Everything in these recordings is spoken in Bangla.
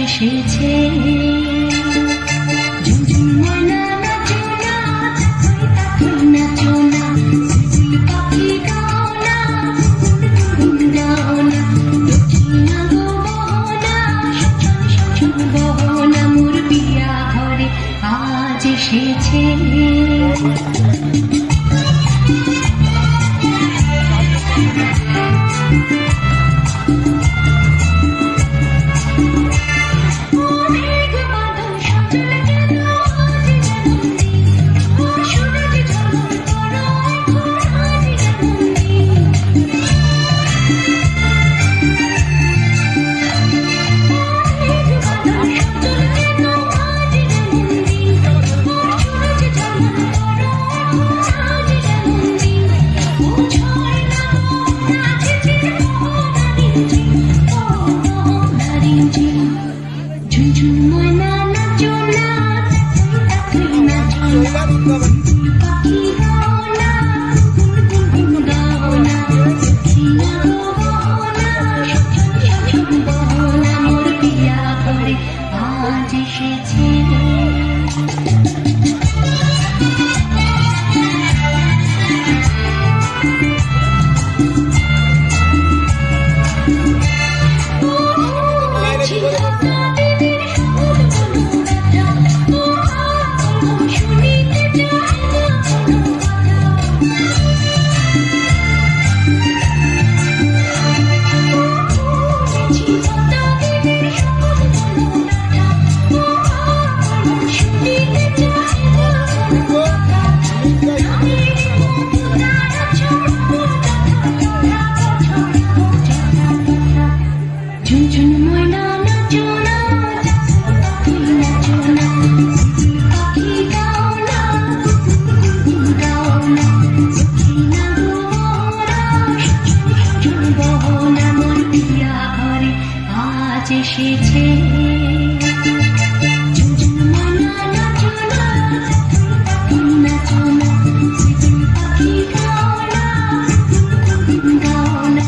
এসেছে। ঝুনঝুন ময়না নাচো না, থাকই নাচো না, বুলবুল পাখি গাও না, গুনগুন গাও না, দক্ষিণা গো বহনা, সচল সচল বহনা, মোর পিয়া ঘরে আজ এসেছে। ঝুনঝুন ময়না নাচো না, থাকই নাচো না, বুলবুল পাখি গাও না, গুনগুন গাও না, দক্ষিণা গো বহনা, সচল সচল বহনা, মোর পিয়া ঘরে আজ এসেছে। ঝুনঝুন ময়না নাচো না, থাকই নাচো না, বুলবুল পাখি গাও না, গুনগুন গাও না, দক্ষিণা গো বহনা, সচল সচল বহনা, মোর পিয়া ঘরে আজ এসেছে। ঝুনঝুন ময়না নাচো না, থাকই নাচো না, বুলবুল পাখি গাও না, গুনগুন গাও না,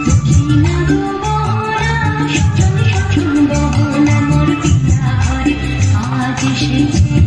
দক্ষিণা গো বহনা, সচল সচল বহনা, মোর পিয়া ঘরে আজ এসেছে।